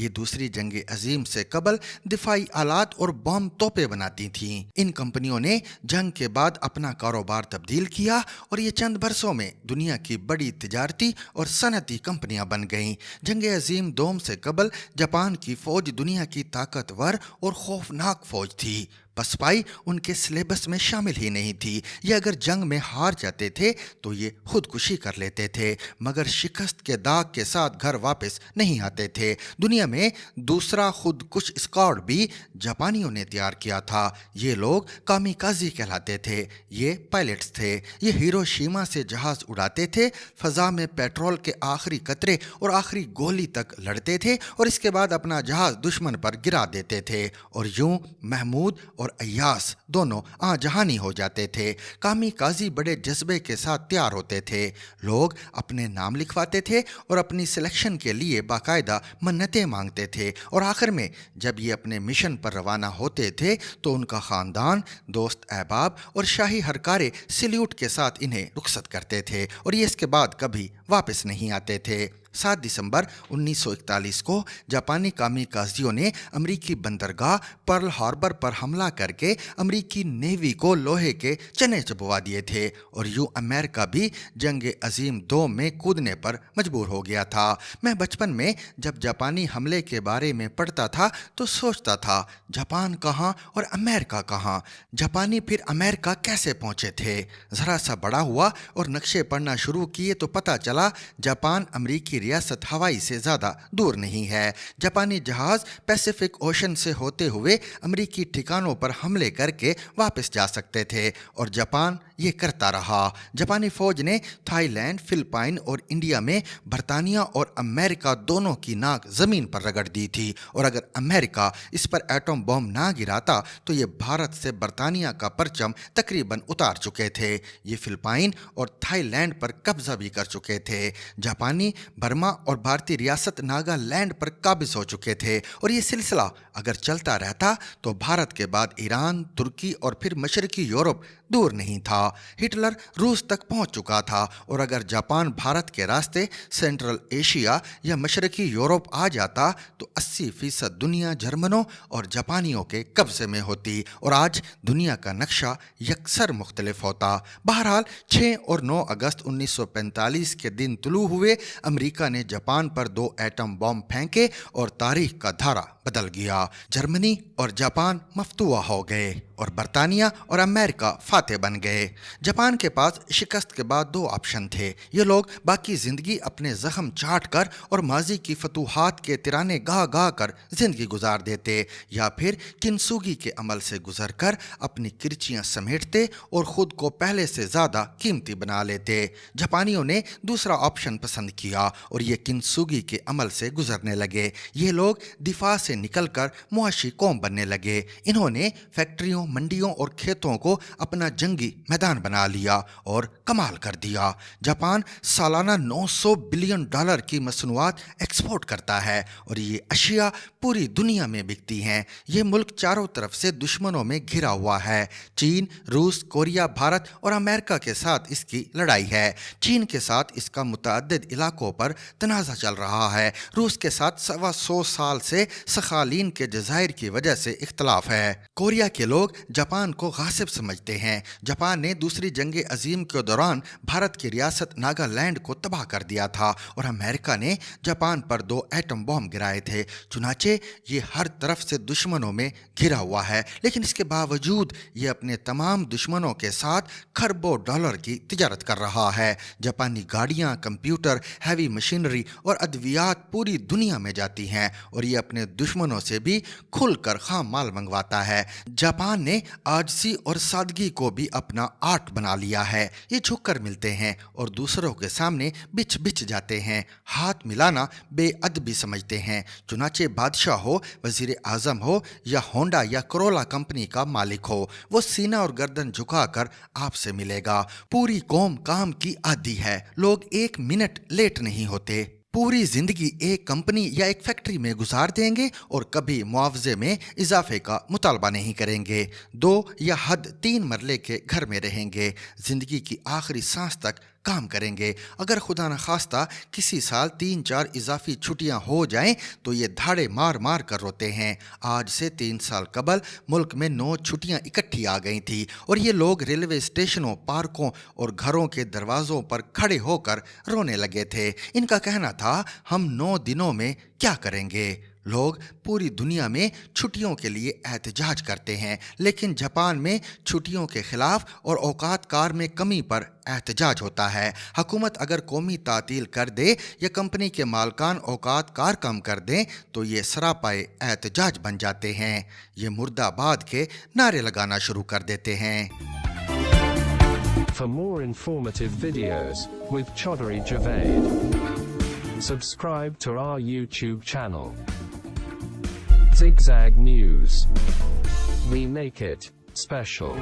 یہ دوسری جنگ عظیم سے قبل دفاعی آلات اور بم توپیں بناتی تھیں۔ ان کمپنیوں نے جنگ کے بعد اپنا کاروبار تبدیل کیا اور یہ چند برسوں میں دنیا کی بڑی تجارتی اور صنعتی کمپنیاں بن گئیں۔ جنگ عظیم دوم سے قبل جاپان کی فوج دنیا کی طاقتور اور خوفناک فوج تھی۔ پسپائی ان کے سلیبس میں شامل ہی نہیں تھی۔ یہ اگر جنگ میں ہار جاتے تھے تو یہ خودکشی کر لیتے تھے، مگر شکست کے داغ کے ساتھ گھر واپس نہیں آتے تھے۔ دنیا میں دوسرا خودکش اسکواڈ بھی جاپانیوں نے تیار کیا تھا۔ یہ لوگ کامیکازی کہلاتے تھے۔ یہ پائلٹس تھے۔ یہ ہیروشیما سے جہاز اڑاتے تھے، فضا میں پیٹرول کے آخری قطرے اور آخری گولی تک لڑتے تھے اور اس کے بعد اپنا جہاز دشمن پر گرا دیتے تھے، اور یوں محمود اور ایاس دونوں جہانی ہو جاتے تھے۔ کامیکازی بڑے جذبے کے ساتھ تیار ہوتے تھے۔ لوگ اپنے نام لکھواتے تھے اور اپنی سلیکشن کے لیے باقاعدہ منتیں مانگتے تھے، اور آخر میں جب یہ اپنے مشن پر روانہ ہوتے تھے تو ان کا خاندان، دوست احباب اور شاہی ہرکارے سلیوٹ کے ساتھ انہیں رخصت کرتے تھے، اور یہ اس کے بعد کبھی واپس نہیں آتے تھے۔ 7 دسمبر 1941 کو جاپانی کامیکازیوں نے امریکی بندرگاہ پرل ہاربر پر حملہ کر کے امریکی نیوی کو لوہے کے چنے چبوا دیے تھے، اور یوں امریکہ بھی جنگ عظیم دوم میں کودنے پر مجبور ہو گیا تھا۔ میں بچپن میں جب جاپانی حملے کے بارے میں پڑھتا تھا تو سوچتا تھا، جاپان کہاں اور امریکہ کہاں؟ جاپانی پھر امریکہ کیسے پہنچے تھے؟ ذرا سا بڑا ہوا اور نقشے پڑھنا شروع کیے تو پتہ چلا جاپان امریکی ریاست ہوائی سے زیادہ دور نہیں ہے۔ جاپانی جہاز پیسیفک اوشن سے ہوتے ہوئے امریکی ٹھکانوں پر حملے کر کے واپس جا سکتے تھے، اور جاپان یہ کرتا رہا۔ جاپانی فوج نے تھائی لینڈ، فلپائن اور انڈیا میں برطانیہ اور امریکہ دونوں کی ناک زمین پر رگڑ دی تھی، اور اگر امریکہ اس پر ایٹم بم نہ گراتا تو یہ بھارت سے برطانیہ کا پرچم تقریباً اتار چکے تھے۔ یہ فلپائن اور تھائی لینڈ پر قبضہ بھی کر چکے تھے۔ جاپانی برما اور بھارتی ریاست ناگا لینڈ پر قابض ہو چکے تھے، اور یہ سلسلہ اگر چلتا رہتا تو بھارت کے بعد ایران، ترکی اور پھر مشرقی یورپ دور نہیں تھا۔ ہٹلر روس تک پہنچ چکا تھا، اور اگر جاپان بھارت کے راستے سینٹرل ایشیا یا مشرقی یورپ آ جاتا تو 80% دنیا جرمنوں اور جاپانیوں کے قبضے میں ہوتی، اور آج دنیا کا نقشہ یکسر مختلف ہوتا۔ بہرحال 6 اور 9 اگست 1945 کے دن طلوع ہوئے، امریکہ نے جاپان پر 2 ایٹم بم پھینکے اور تاریخ کا دھارا بدل گیا۔ جرمنی اور جاپان مفتوح ہو گئے اور برطانیہ اور امریکہ فاتح بن گئے۔ جاپان کے پاس شکست کے بعد 2 آپشن تھے۔ یہ لوگ باقی زندگی اپنے زخم چاٹ کر اور ماضی کی فتوحات کے ترانے گا گا کر زندگی گزار دیتے، یا پھر کنسوگی کے عمل سے گزر کر اپنی کرچیاں سمیٹتے اور خود کو پہلے سے زیادہ قیمتی بنا لیتے۔ جاپانیوں نے دوسرا آپشن پسند کیا اور یہ کنسوگی کے عمل سے گزرنے لگے۔ یہ لوگ دفاع سے نکل کر معاشی قوم بننے لگے۔ انہوں نے فیکٹریوں، منڈیوں اور کھیتوں کو اپنا جنگی میدان بنا لیا اور کمال کر دیا۔ جاپان سالانہ $900 بلین کی مصنوعات ایکسپورٹ کرتا ہے، اور یہ اشیاء پوری دنیا میں بکتی ہیں۔ یہ ملک چاروں طرف سے دشمنوں میں گھرا ہوا ہے۔ چین، روس، کوریا، بھارت اور امریکہ کے ساتھ اس کی لڑائی ہے۔ چین کے ساتھ اس کا متعدد علاقوں پر تنازع چل رہا ہے۔ روس کے ساتھ 125 سال سے سخالین کے جزائر کی وجہ سے اختلاف ہے۔ کوریا کے لوگ جاپان کو غاصب سمجھتے ہیں۔ جاپان نے دوسری جنگ عظیم کے دوران بھارت کی ریاست ناگا لینڈ کو تباہ کر دیا تھا، اور امریکہ نے جاپان پر 2 ایٹم بم گرائے تھے۔ چنانچہ یہ ہر طرف سے دشمنوں میں گھرا ہوا ہے، لیکن اس کے باوجود یہ اپنے تمام دشمنوں کے ساتھ کھربوں ڈالر کی تجارت کر رہا ہے۔ جاپانی گاڑیاں، کمپیوٹر، ہیوی مشینری اور ادویات پوری دنیا میں جاتی ہیں، اور یہ اپنے دشمنوں سے بھی کھل کر خام مال منگواتا ہے۔ جاپان نے عاجزی اور سادگی کو بھی اپنا آرٹ بنا لیا ہے۔ یہ جھک کر ملتے ہیں اور دوسروں کے سامنے بچھ بچھ جاتے ہیں۔ ہاتھ ملانا بے ادبی سمجھتے ہیں۔ چنانچہ بادشاہ ہو، وزیر اعظم ہو یا ہونڈا یا کرولا کمپنی کا مالک ہو، وہ سینہ اور گردن جھکا کر آپ سے ملے گا۔ پوری قوم کام کی عادی ہے۔ لوگ 1 منٹ لیٹ نہیں ہوتے۔ پوری زندگی ایک کمپنی یا ایک فیکٹری میں گزار دیں گے اور کبھی معاوضے میں اضافے کا مطالبہ نہیں کریں گے۔ 2 یا حد 3 مرلے کے گھر میں رہیں گے۔ زندگی کی آخری سانس تک کام کریں گے۔ اگر خدا نخواستہ کسی سال 3-4 اضافی چھٹیاں ہو جائیں تو یہ دھاڑے مار مار کر روتے ہیں۔ آج سے 3 سال قبل ملک میں 9 چھٹیاں اکٹھی آ گئی تھیں اور یہ لوگ ریلوے اسٹیشنوں، پارکوں اور گھروں کے دروازوں پر کھڑے ہو کر رونے لگے تھے۔ ان کا کہنا تھا ہم 9 دنوں میں کیا کریں گے؟ لوگ پوری دنیا میں چھٹیوں کے لیے احتجاج کرتے ہیں، لیکن جاپان میں چھٹیوں کے خلاف اور اوقات کار میں کمی پر احتجاج ہوتا ہے۔ حکومت اگر قومی تعطیل کر دے یا کمپنی کے مالکان اوقات کار کم کر دیں تو یہ سراپائے احتجاج بن جاتے ہیں۔ یہ مرد آباد کے نعرے لگانا شروع کر دیتے ہیں۔ For more informative videos with Chaudhary Javed, subscribe to our YouTube channel. Zigzag News. We make it special.